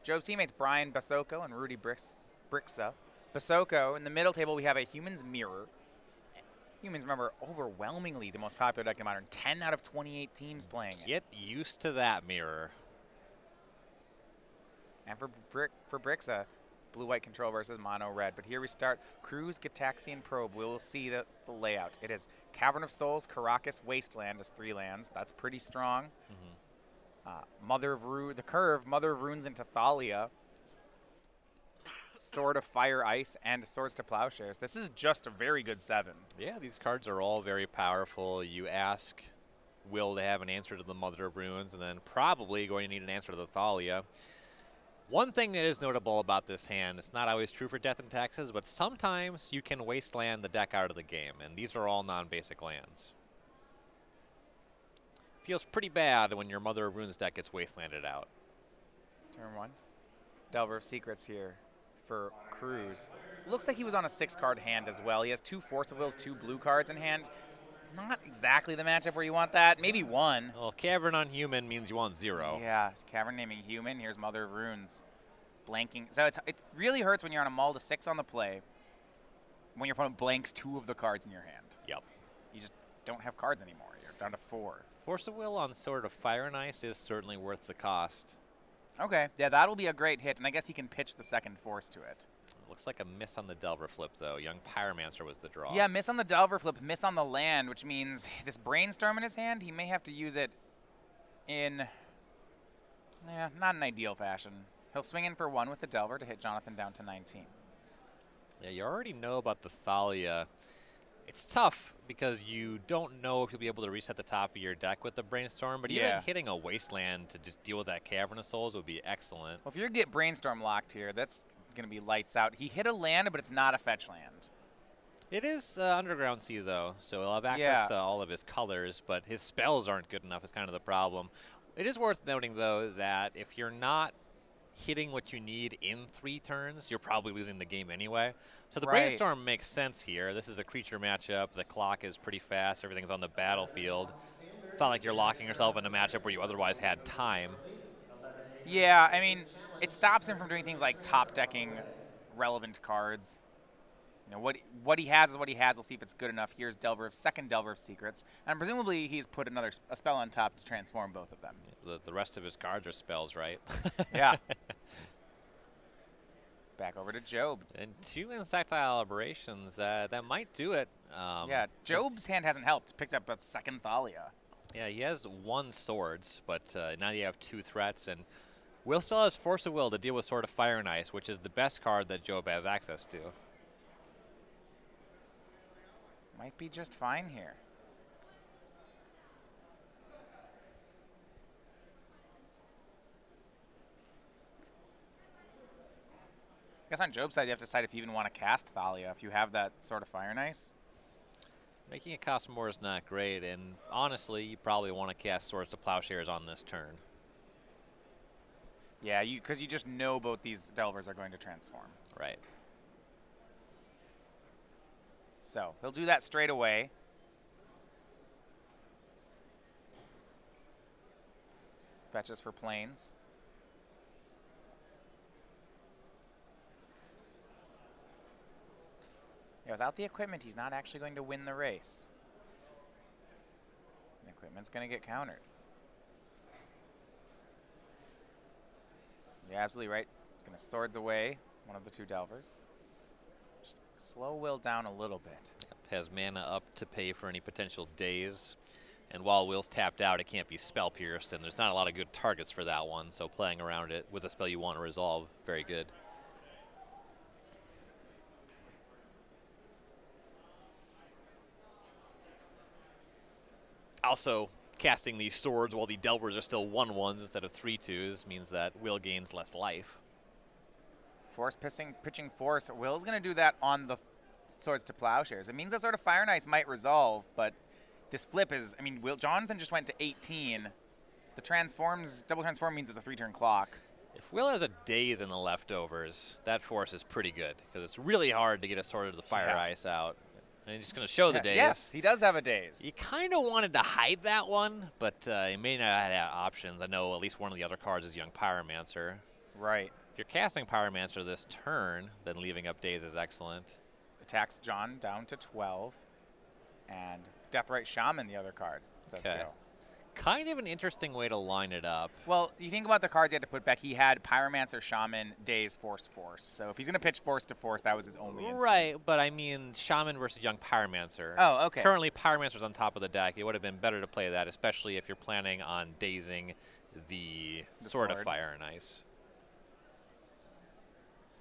Joe's teammates Brian Basoco and Rudy Briksza. Basoco, in the middle table, we have a Human's Mirror. Humans, remember, overwhelmingly the most popular deck in Modern. 10 out of 28 teams playing it. Get used to that mirror. And for Briksza, blue-white control versus mono-red. But here we start Cruse, Gitaxian Probe. We'll see the layout. It is Cavern of Souls, Caracas, Wasteland as 3 lands. That's pretty strong. Mother of Runes into Thalia. Sword of Fire, Ice, and Swords to Plowshares. This is just a very good 7. Yeah, these cards are all very powerful. You ask Will to have an answer to the Mother of Runes, and then probably going to need an answer to the Thalia. One thing that is notable about this hand, it's not always true for Death and Taxes, but sometimes you can wasteland the deck out of the game, and these are all non-basic lands. Feels pretty bad when your Mother of Runes deck gets wastelanded out. Turn 1. Delver of Secrets here for Cruse. Looks like he was on a 6-card hand as well. He has 2 Force of Wills, 2 blue cards in hand. Not exactly the matchup where you want that. Maybe 1. Well, Cavern on Human means you want 0. Yeah, Cavern naming Human. Here's Mother of Runes. Blanking. So it really hurts when you're on a mull to 6 on the play when your opponent blanks 2 of the cards in your hand. Yep. You just don't have cards anymore. You're down to 4. Force of Will on Sword of Fire and Ice is certainly worth the cost. Okay, yeah, that'll be a great hit, and I guess he can pitch the 2nd Force to it. Looks like a miss on the Delver flip, though. Young Pyromancer was the draw. Yeah, miss on the Delver flip, miss on the land, which means this Brainstorm in his hand, he may have to use it in, not an ideal fashion. He'll swing in for 1 with the Delver to hit Jonathan down to 19. Yeah, you already know about the Thalia. It's tough because you don't know if you'll be able to reset the top of your deck with the Brainstorm, but even hitting a Wasteland to just deal with that Cavern of Souls would be excellent. Well, if you get Brainstorm locked here, that's going to be lights out. He hit a land, but it's not a fetch land. It is Underground Sea, though, so he'll have access to all of his colors, but his spells aren't good enough is kind of the problem. It is worth noting, though, that if you're not hitting what you need in 3 turns, you're probably losing the game anyway. So the Brainstorm makes sense here. This is a creature matchup. The clock is pretty fast. Everything's on the battlefield. It's not like you're locking yourself in a matchup where you otherwise had time. Yeah, I mean, it stops him from doing things like top decking relevant cards. You know, what he has is what he has. We'll see if it's good enough. Here's second Delver of Secrets. And presumably he's put a spell on top to transform both of them. The rest of his cards are spells, right? Yeah. Back over to Job. And 2 Insectile Aberrations. That might do it. Yeah, Job's hand hasn't helped. Picked up a 2nd Thalia. Yeah, he has 1 Swords, but now you have 2 threats. And Will still has Force of Will to deal with Sword of Fire and Ice, which is the best card that Job has access to. Might be just fine here. I guess on Job's side, you have to decide if you even want to cast Thalia, if you have that Sword of Fire and Ice. Making it cost more is not great, and honestly, you probably want to cast Swords to Plowshares on this turn. Yeah, because you just know both these Delvers are going to transform. Right. So he'll do that straight away. Fetches for planes. Yeah, without the equipment, he's not actually going to win the race. The equipment's going to get countered. You're absolutely right. He's going to Swords away one of the 2 Delvers. Just slow Will down a little bit. Has mana up to pay for any potential days. And while Will's tapped out, it can't be Spell Pierced, and there's not a lot of good targets for that one, so playing around it with a spell you want to resolve, very good. Also, casting these swords while the Delvers are still 1/1s instead of 3/2s means that Will gains less life. Force pitching Force. Will's going to do that on the Swords to Plowshares. It means that Sword of Fire and Ice might resolve, but this flip is, I mean, Jonathan just went to 18. The double transform means it's a 3-turn clock. If Will has a daze in the leftovers, that Force is pretty good, because it's really hard to get a Sword of the Fire Ice out. And he's just going to show the daze. Yes, he does have a daze. You kind of wanted to hide that one, but he may not have options. I know at least one of the other cards is Young Pyromancer. Right. If you're casting Pyromancer this turn, then leaving up Daze is excellent. Attacks John down to 12. And Deathrite Shaman, the other card, says go. Kind of an interesting way to line it up. Well, you think about the cards he had to put back. He had Pyromancer, Shaman, Daze, Force. So if he's going to pitch Force to Force, that was his only instinct. Right, but I mean Shaman versus Young Pyromancer. Oh, okay. Currently, Pyromancer's on top of the deck. It would have been better to play that, especially if you're planning on dazing the Sword of Fire and Ice.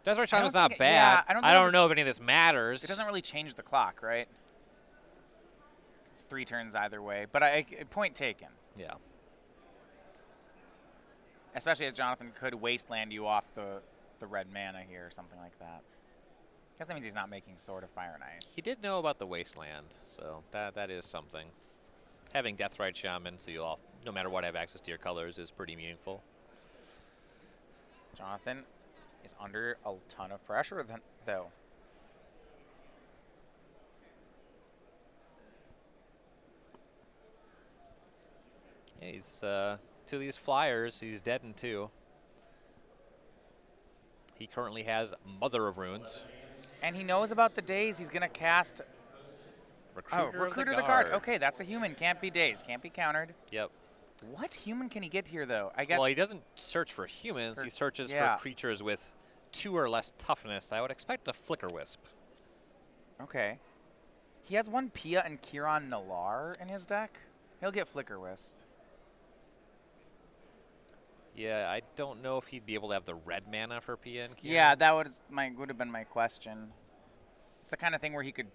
Deathrite Shaman's not bad. Yeah, I don't know if any of this matters. It doesn't really change the clock, right? It's 3 turns either way, but point taken. Yeah. Especially as Jonathan could wasteland you off the red mana here or something like that. I guess that means he's not making Sword of Fire and Ice. He did know about the wasteland, so that is something. Having Deathrite Shaman, so you'll no matter what have access to your colors, is pretty meaningful. Jonathan is under a ton of pressure though. Yeah, he's to these Flyers, he's dead in 2. He currently has Mother of Runes. And he knows about the days he's going to cast. Recruiter of the Guard. Okay, that's a human. Can't be dazed. Can't be countered. Yep. What human can he get here, though? I guess. Well, he doesn't search for humans. He searches for creatures with 2 or less toughness. I would expect a Flickerwisp. Okay. He has 1 Pia and Kiran Nalar in his deck. He'll get Flickerwisp. Yeah, I don't know if he'd be able to have the red mana for Pia and Kiran. Yeah, that would have been my question. It's the kind of thing where he could,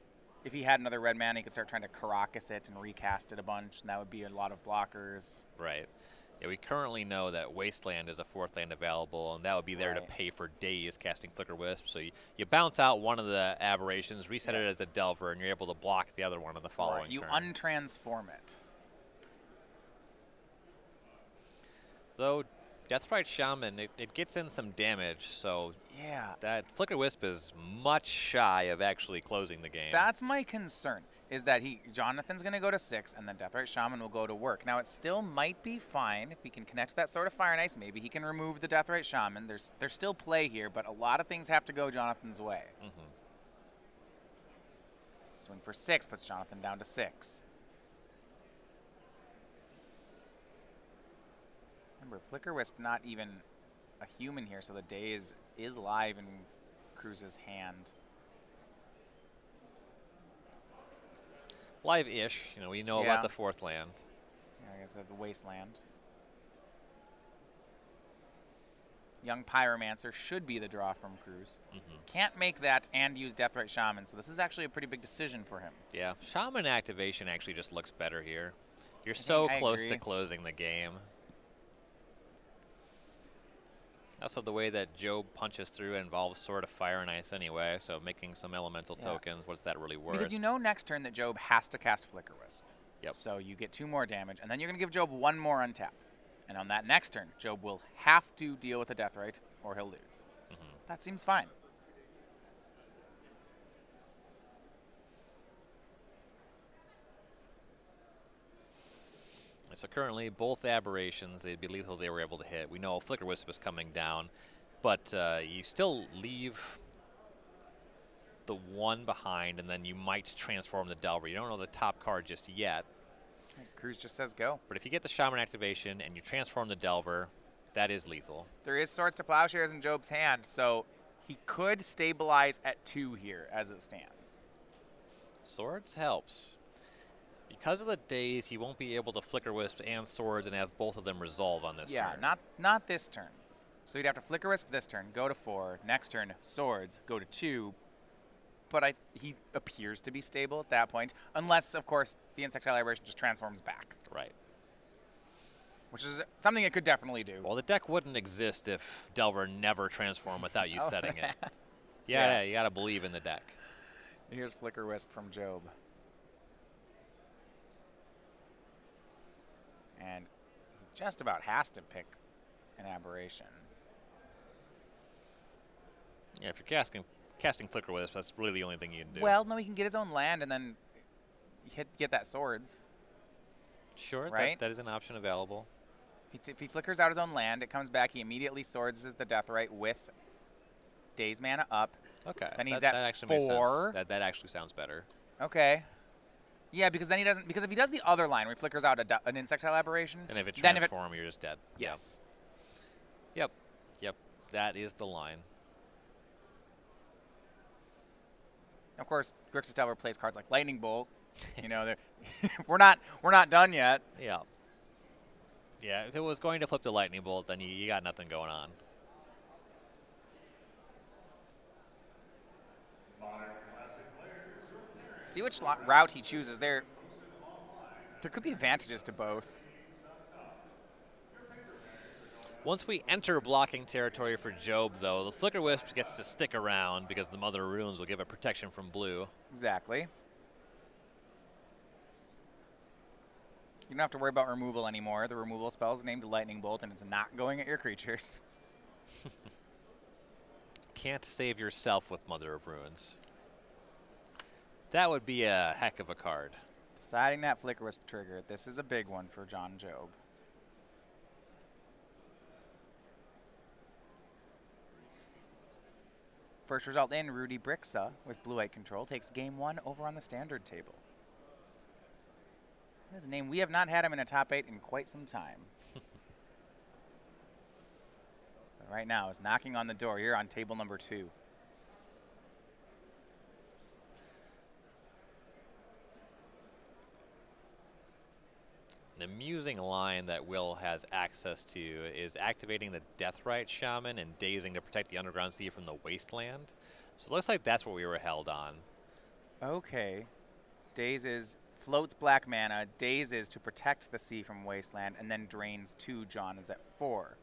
if he had another red mana, he could start trying to Caracas it and recast it a bunch, and that would be a lot of blockers. Right. Yeah, we currently know that Wasteland is a 4th land available, and that would be there to pay for days casting Flickerwisp. So you bounce out one of the aberrations, reset it as a Delver, and you're able to block the other one on the following turn. You untransform it. Though Deathrite Shaman, it gets in some damage, so yeah, that Flickerwisp is much shy of actually closing the game. That's my concern, is that Jonathan's going to go to 6, and then Deathrite Shaman will go to work. Now, it still might be fine if we can connect that Sword of Fire and Ice. Maybe he can remove the Deathrite Shaman. There's still play here, but a lot of things have to go Jonathan's way. Swing for 6 puts Jonathan down to 6. Remember, Flickerwisp not even a human here, so the daze is live in Cruse's hand. Live-ish, you know, we know about the 4th land. Yeah, I guess the Wasteland. Young Pyromancer should be the draw from Cruse. Can't make that and use Deathrite Shaman, so this is actually a pretty big decision for him. Yeah, Shaman activation actually just looks better here. You're so close to closing the game. Also, the way that Job punches through involves Sword of Fire and Ice anyway, so making some elemental tokens, what's that really worth? Because you know next turn that Job has to cast Flickerwisp. Yep. So you get 2 more damage, and then you're going to give Job 1 more untap. And on that next turn, Job will have to deal with a Deathrite, or he'll lose. That seems fine. So currently, both aberrations, they'd be lethal if they were able to hit. We know Flickerwisp is coming down, but you still leave the 1 behind, and then you might transform the Delver. You don't know the top card just yet. Cruse just says go. But if you get the Shaman activation and you transform the Delver, that is lethal. There is Swords to Plowshares in Job's hand, so he could stabilize at 2 here as it stands. Swords helps. Because of the days, he won't be able to Flickerwisp and Swords and have both of them resolve on this turn. Yeah, not this turn. So he'd have to Flickerwisp this turn, go to 4. Next turn, Swords, go to 2. But he appears to be stable at that point, unless, of course, the Insectile Aberration just transforms back. Right. Which is something it could definitely do. Well, the deck wouldn't exist if Delver never transformed without you setting it. Yeah, you got to believe in the deck. Here's Flickerwisp from Job. And he just about has to pick an Aberration. Yeah, if you're casting Flickerwisp, that's really the only thing you can do. Well, no, he can get his own land and then get that Swords. Sure, right? that is an option available. If he flickers out his own land, it comes back. He immediately swords the Deathrite with Daze mana up. Okay. Then he's that at actually 4. Makes sense. That actually sounds better. Okay. Yeah, because then he doesn't. Because if he does the other line where he flickers out an Insectile Aberration, And if it then transforms, you're just dead. Yes. Yep. Yep. That is the line. Of course, Briksza Delver plays cards like Lightning Bolt. You know, we're not done yet. Yeah. Yeah. If it was going to flip the Lightning Bolt, then you got nothing going on. See which route he chooses. There could be advantages to both. Once we enter blocking territory for Job, though, the Flickerwisp gets to stick around because the Mother of Runes will give it protection from blue. Exactly. You don't have to worry about removal anymore. The removal spell is named Lightning Bolt, and it's not going at your creatures. Can't save yourself with Mother of Runes. That would be a heck of a card. Deciding that Flickerwisp trigger. This is a big one for John Job. First result in, Rudy Briksza with blue-white control takes game 1 over on the standard table. That is a name we have not had him in a top 8 in quite some time. But right now is knocking on the door here on table number 2. An amusing line that Will has access to is activating the Deathrite Shaman and dazing to protect the Underground Sea from the Wasteland. So it looks like that's what we were held on. Okay. Dazes, floats black mana, dazes to protect the sea from Wasteland, and then drains 2. John is at 4.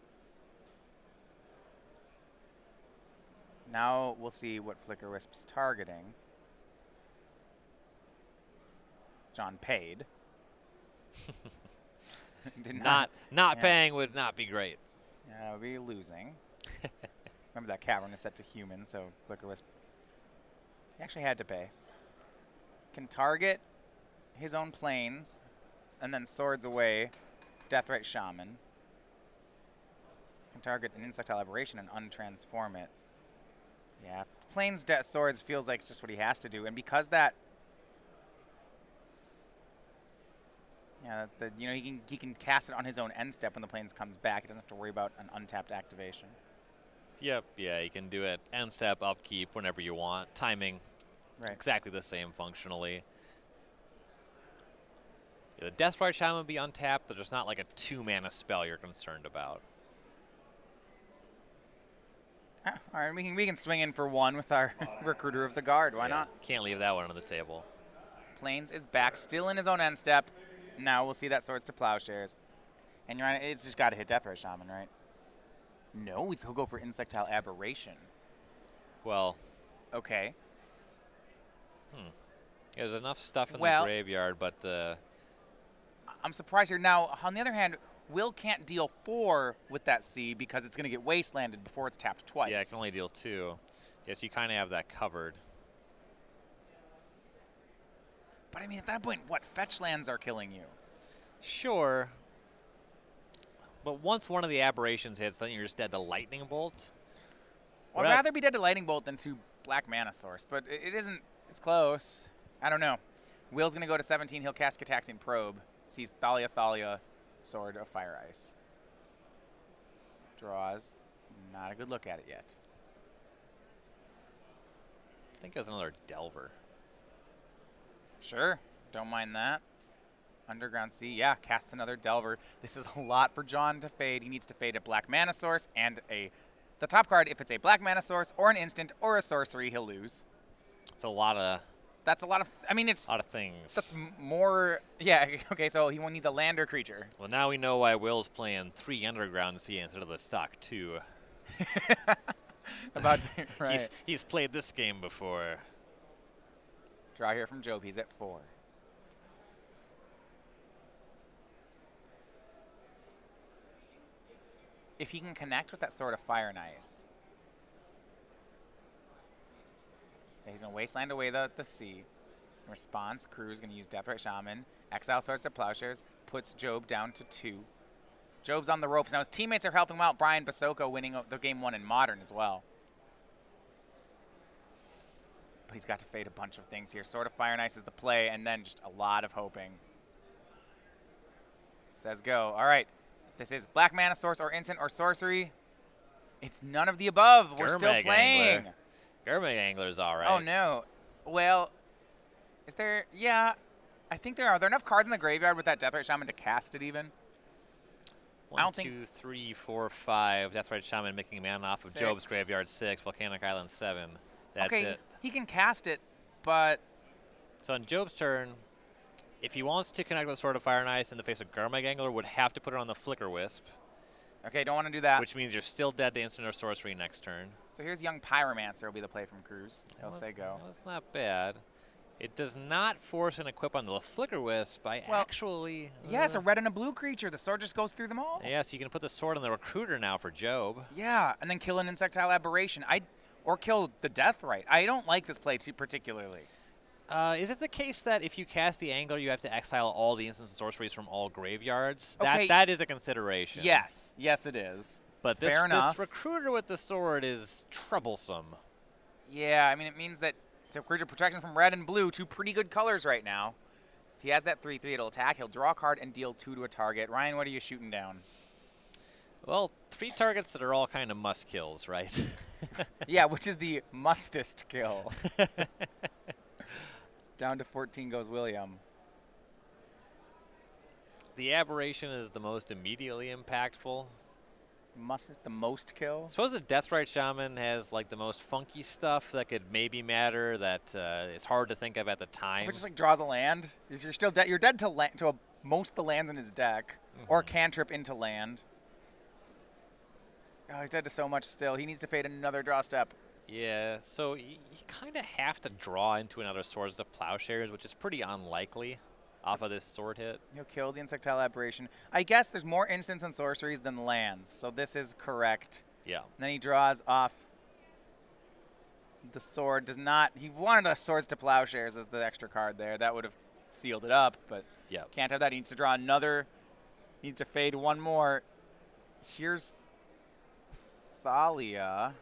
Now we'll see what Flickerwisp's targeting. John paid. Not paying would not be great. Yeah, would be losing. Remember that cavern is set to human, so Flickerwisp he actually had to pay. Can target his own planes and then swords away Deathrite Shaman. Can target an Insectile Aberration and untransform it. Yeah, planes swords feels like it's just what he has to do, and because that you know, he can cast it on his own end step when the planes comes back. He doesn't have to worry about an untapped activation. Yep, yeah, you can do it end step, upkeep, whenever you want. Timing, right. Exactly the same functionally. Yeah, the Deathrite Shaman would be untapped, but there's not like a 2-mana spell you're concerned about. All right, we can swing in for 1 with our Recruiter of the Guard. Why not? Can't leave that one on the table. Plains is back, still in his own end step. Now we'll see that Swords to Plowshares. And you're right, it's just got to hit Deathrite Shaman, right? No, he'll go for Insectile Aberration. Well. Okay. There's enough stuff in the graveyard, but the... I'm surprised here. Now, on the other hand, Will can't deal 4 with that C because it's going to get Wastelanded before it's tapped twice. Yeah, it can only deal 2. Yes, you kind of have that covered. But I mean, at that point, what? Fetch lands are killing you. Sure. But once one of the aberrations hits, then you're just dead to Lightning Bolt. I'd rather be dead to Lightning Bolt than to black mana source, but it isn't. It's close. I don't know. Will's going to go to 17. He'll cast Gitaxian Probe. Sees Thalia, Sword of Fire Ice. Draws. Not a good look at it yet. I think there's another Delver. Sure. Don't mind that. Underground Sea. Yeah, casts another Delver. This is a lot for John to fade. He needs to fade a black mana source and the top card. If it's a black mana source or an instant or a sorcery, he'll lose. It's a lot of... That's a lot of... I mean, it's... A lot of things. That's more... Yeah, okay, so he needs a land or creature. Well, now we know why Will's playing 3 Underground Sea instead of the stock 2. Right. He's played this game before. Draw here from Job. He's at 4. If he can connect with that Sword of Fire and Ice. He's going to Wasteland away the sea. In response, Cruse going to use Deathrite Shaman. Exile Swords to Plowshares. Puts Job down to 2. Job's on the ropes. Now his teammates are helping him out. Brian Basoco winning the game 1 in Modern as well. But he's got to fade a bunch of things here. Sword of Fire and Ice is the play, and then just a lot of hoping. Says go. All right. This is Black Mana Source or Instant or Sorcery. It's none of the above. We're still playing. Gurmag Angler's all right. Oh, no. Well, is there? Yeah, I think there are. Are there enough cards in the graveyard with that Deathrite Shaman to cast it even? 1, 2, 3, 4, 5. Deathrite Shaman making mana off of Job's graveyard. 6. Volcanic Island 7. That's it. He can cast it, but... So on Job's turn, if he wants to connect with Sword of Fire and Ice in the face of Gurmag Angler, would have to put it on the Flickerwisp. Okay, don't want to do that. Which means you're still dead to instant or sorcery next turn. So here's Young Pyromancer will be the play from Cruse. He'll say go. That's not bad. It does not force an equip on the Flickerwisp. Actually... Yeah, it's a red and a blue creature. The sword just goes through them all. Yeah, so you can put the sword on the Recruiter now for Job. Yeah, and then kill an Insectile Aberration. Or kill the Deathrite. I don't like this play too particularly. Is it the case that if you cast the Angler, you have to exile all the instants and sorceries from all graveyards? Okay. That is a consideration. Yes. Yes, it is. But this Recruiter with the sword is troublesome. Yeah, I mean, it means that it's a creature protection from red and blue, 2 pretty good colors right now. He has that 3/3. It'll attack. He'll draw a card and deal 2 to a target. Ryan, what are you shooting down? Well, 3 targets that are all kind of must kills, right? Yeah, which is the mustest kill. Down to 14 goes William. The Aberration is the most immediately impactful. The most kill? I suppose the Deathrite Shaman has like the most funky stuff that could maybe matter that is hard to think of at the time. If it just like draws a land, you're still dead. You're dead to most of the lands in his deck, or cantrip into land. Oh, he's dead to so much still. He needs to fade another draw step. Yeah, so you kind of have to draw into another Swords of Plowshares, which is pretty unlikely off of this sword hit. He'll kill the Insectile Aberration. I guess there's more instants and sorceries than lands, so this is correct. Yeah. And then he draws off the sword. Does not. He wanted a Swords to Plowshares as the extra card there. That would have sealed it up, but can't have that. He needs to draw another. Needs to fade one more. Here's Thalia.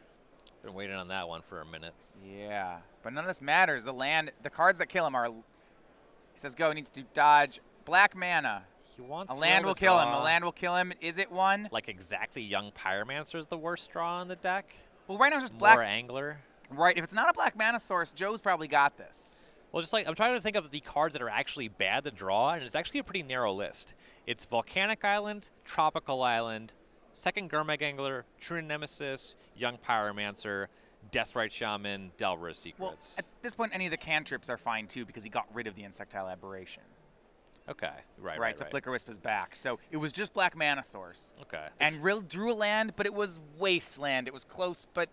Been waiting on that one for a minute. Yeah, but none of this matters. The cards that kill him are. He says go. He needs to dodge black mana. He wants a land will kill him. A land will kill him. Is it one? Like exactly Young Pyromancer is the worst draw on the deck. Well, right now it's just black. More Angler. Right. If it's not a black mana source, Joe's probably got this. Well, just like I'm trying to think of the cards that are actually bad to draw, and it's actually a pretty narrow list. It's Volcanic Island, Tropical Island, Second Gurmag Angler, True Nemesis, Young Pyromancer, Deathrite Shaman, Delver's Secrets. Well, at this point, any of the cantrips are fine, too, because he got rid of the Insectile Aberration. Okay, right. So Flickerwisp is back. So it was just black mana source. Okay. And drew a land, but it was wasteland. It was close, but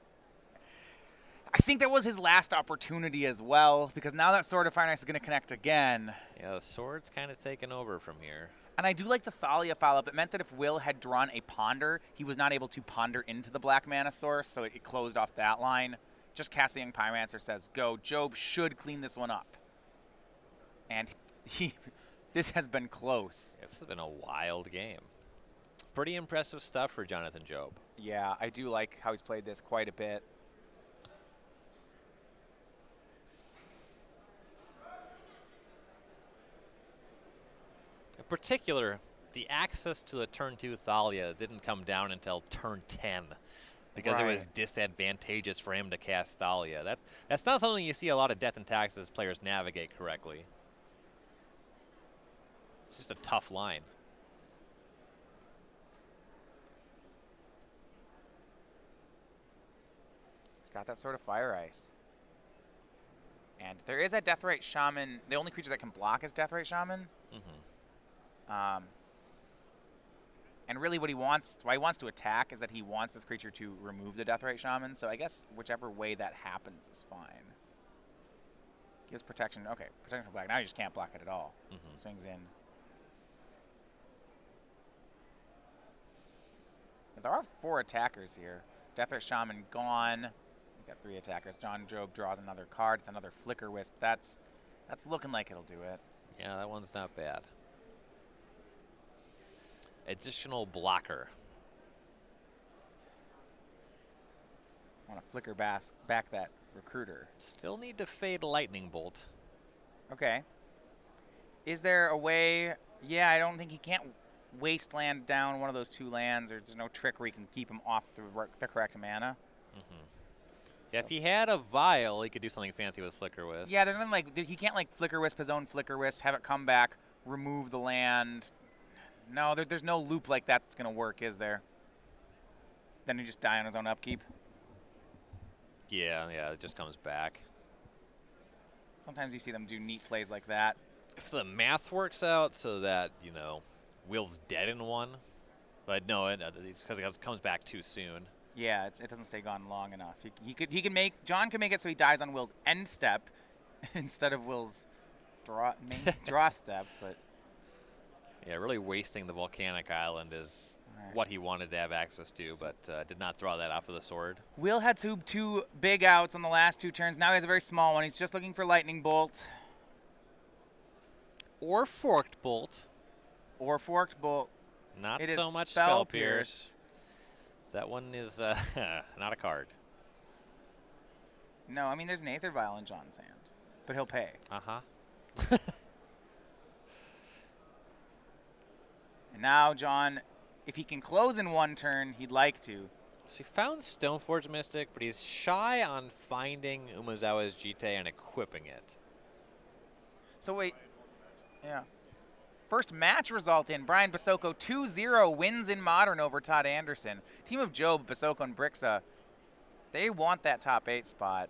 I think that was his last opportunity as well, because now that Sword of Fire and Ice is going to connect again. Yeah, the sword's kind of taken over from here. And I do like the Thalia follow-up. It meant that if Will had drawn a Ponder, he was not able to ponder into the black mana source, so it closed off that line. Just casting Young Pyromancer says go. Job should clean this one up. And this has been close. This has been a wild game. Pretty impressive stuff for Jonathan Job. Yeah, I do like how he's played this quite a bit. In particular, the access to the turn 2 Thalia didn't come down until turn 10 because it was disadvantageous for him to cast Thalia. That's not something you see a lot of Death and Taxes players navigate correctly. It's just a tough line. It's got that sort of Fire Ice. And there is a Deathrite Shaman. The only creature that can block is Deathrite Shaman. And really what he wants, why he wants to attack is that he wants this creature to remove the Deathrite Shaman. So I guess whichever way that happens is fine. Gives protection. Okay, protection from black. Now you just can't block it at all. Swings in. But there are 4 attackers here. Deathrite Shaman gone. We've got 3 attackers. John Job draws another card. It's another Flickerwisp. That's looking like it'll do it. Yeah, that one's not bad. additional blocker. I want to flicker back that recruiter. Still need to fade lightning bolt. Okay. Is there a way? Yeah, I don't think he can't wasteland down one of those 2 lands, or there's no trick where he can keep him off the correct mana. Yeah, if he had a vial, he could do something fancy with Flickerwisp. Yeah, there's nothing like he can't like Flickerwisp his own Flickerwisp, have it come back, remove the land. No, there's no loop like that that's gonna work, is there? Then he just die on his own upkeep. Yeah, it just comes back. Sometimes you see them do neat plays like that. If the math works out so that, you know, Will's dead in 1, but no, because it comes back too soon. Yeah, it doesn't stay gone long enough. John could make it so he dies on Will's end step instead of Will's draw step, but yeah, really wasting the volcanic island is what he wanted to have access to, but did not draw that off to the sword. Will had two big outs on the last 2 turns. Now he has a very small one. He's just looking for lightning bolt or forked bolt. Or forked bolt. Not so much spell pierce. That one is not a card. No, I mean, there's an Aether Vial in John's hand, but he'll pay. Uh-huh. And now, John, if he can close in 1 turn, he'd like to. So he found Stoneforge Mystic, but he's shy on finding Umezawa's Jite and equipping it. So wait, yeah. First match result in, Brian Basoco 2-0 wins in Modern over Todd Anderson. Team of Job, Basoco, and Briksza, they want that top 8 spot.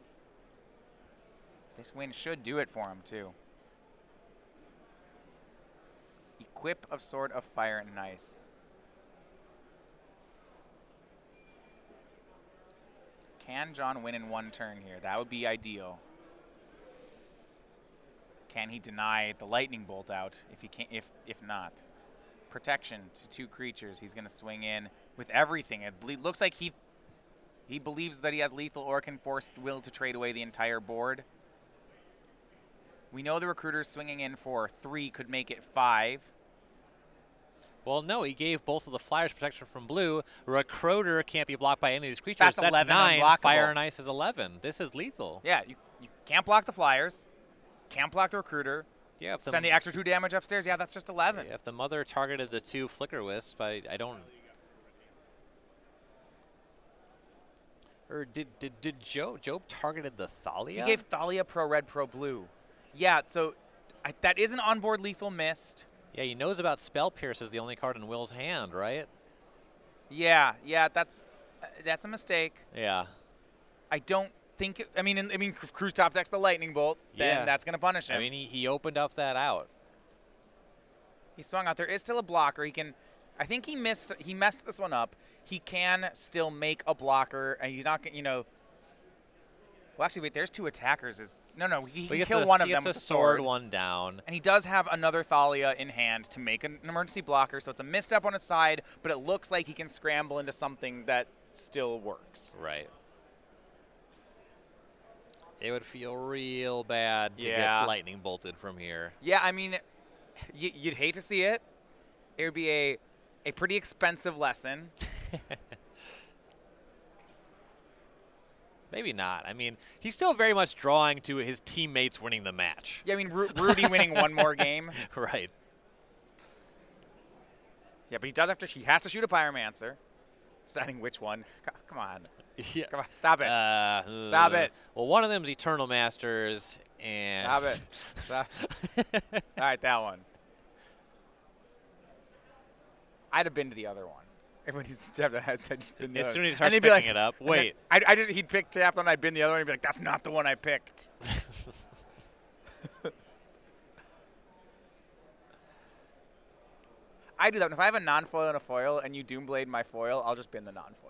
This win should do it for him, too. Equip of Sword of Fire and Ice. Can John win in 1 turn here? That would be ideal. Can he deny the lightning bolt out? If he can, if not, protection to 2 creatures. He's going to swing in with everything. It looks like he believes that he has lethal or can force Will to trade away the entire board. We know the recruiter's swinging in for 3 could make it 5. Well, no, he gave both of the flyers protection from blue. Recruiter can't be blocked by any of these creatures. That's 9. unblockable. Fire and Ice is 11. This is lethal. Yeah, you can't block the flyers. Can't block the recruiter. Yeah, send the extra 2 damage upstairs. Yeah, that's just 11. Yeah, if the mother targeted the 2 Flickerwisp, I don't. Or did Job targeted the Thalia? He gave Thalia pro red, pro blue. Yeah, so that is an onboard lethal missed. Yeah, he knows about Spell Pierce is the only card in Will's hand, right? Yeah, that's a mistake. Yeah. I don't think. I mean, if Cruse top decks the lightning bolt, then that's going to punish him. I mean, he opened up that out. He swung out. There is still a blocker. He can. I think he messed this one up. He can still make a blocker, and he's not. Well, actually, wait. There's 2 attackers. No. He can kill one of them with the sword. One down. And he does have another Thalia in hand to make an emergency blocker. So it's a misstep on his side, but it looks like he can scramble into something that still works. Right. It would feel real bad to get lightning bolted from here. Yeah, I mean, you'd hate to see it. It would be a pretty expensive lesson. Maybe not. I mean, he's still very much drawing to his teammates winning the match. Yeah, I mean, Rudy winning 1 more game. Right. Yeah, but he has to shoot a Pyromancer. Deciding which one. Come on. Yeah. Come on. Stop it. Stop it. Well, one of them is Eternal Masters, and... Stop it. Stop. All right, that one. I'd have been to the other one. When he's tapped that, I'd just been the as other. soon as he starts picking it up. Wait. He'd pick tap and I'd been the other one. He'd be like, that's not the one I picked. I do that. If I have a non-foil and a foil and you Doomblade my foil, I'll just bin the non-foil.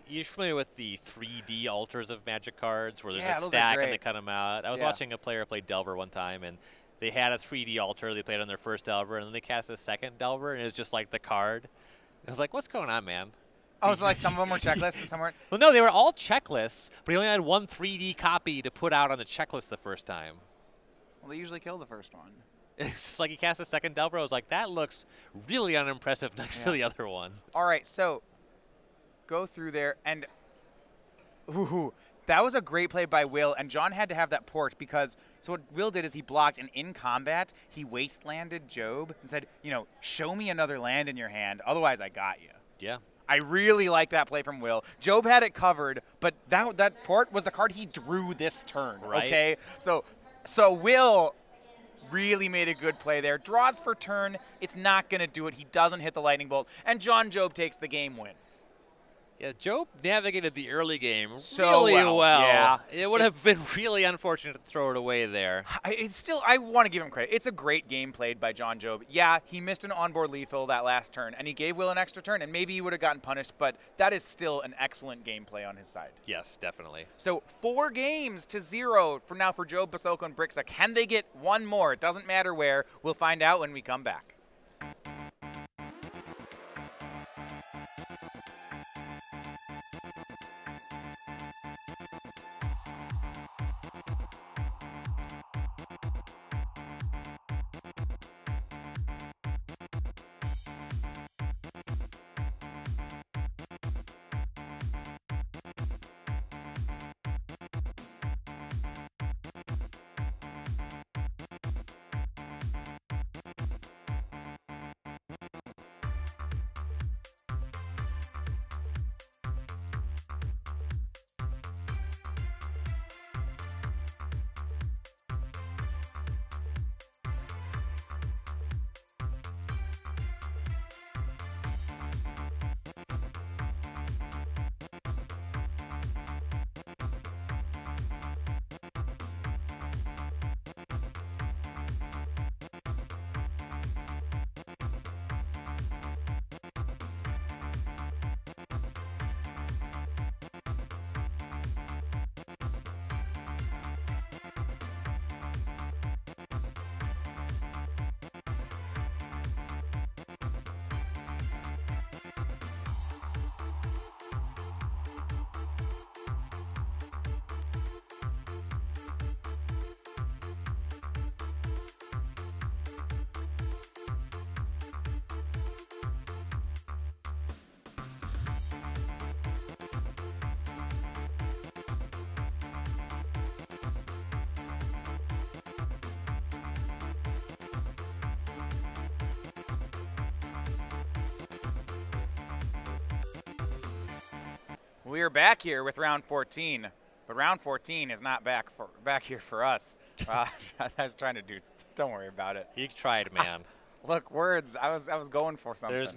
You're familiar with the 3D altars of Magic cards where there's a those stack and they cut them out? I was watching a player play Delver one time, and they had a 3D altar. They played on their first Delver, and then they cast a second Delver, and it was just like the card. I was like, what's going on, man? Oh, so like some of them were checklists and some weren't? Well, no, they were all checklists, but he only had one 3D copy to put out on the checklist the first time. Well, they usually kill the first one. It's just like he cast a second Delbro. I was like, that looks really unimpressive next to the other one. All right, so go through there, and ooh, that was a great play by Will, and John had to have that port because, so what Will did is he blocked, and in combat, he wastelanded Job and said, you know, show me another land in your hand, otherwise I got you. Yeah. I really like that play from Will. Job had it covered, but that port was the card he drew this turn, right. Okay? So Will really made a good play there. Draws for turn, it's not going to do it. He doesn't hit the lightning bolt, and Job takes the game win. Yeah, Job navigated the early game so really well. Yeah. It would have been really unfortunate to throw it away there. I want to give him credit. It's a great game played by Job. Yeah, he missed an onboard lethal that last turn, and he gave Will an extra turn, and maybe he would have gotten punished, but that is still an excellent gameplay on his side. Yes, definitely. So 4 games to 0 for now for Job, Basoco, and Briksza. Can they get one more? It doesn't matter where. We'll find out when we come back. We are back here with round 14, but round 14 is not back here for us. I was trying to do. Don't worry about it. You tried, man. Look, words. I was going for something. There's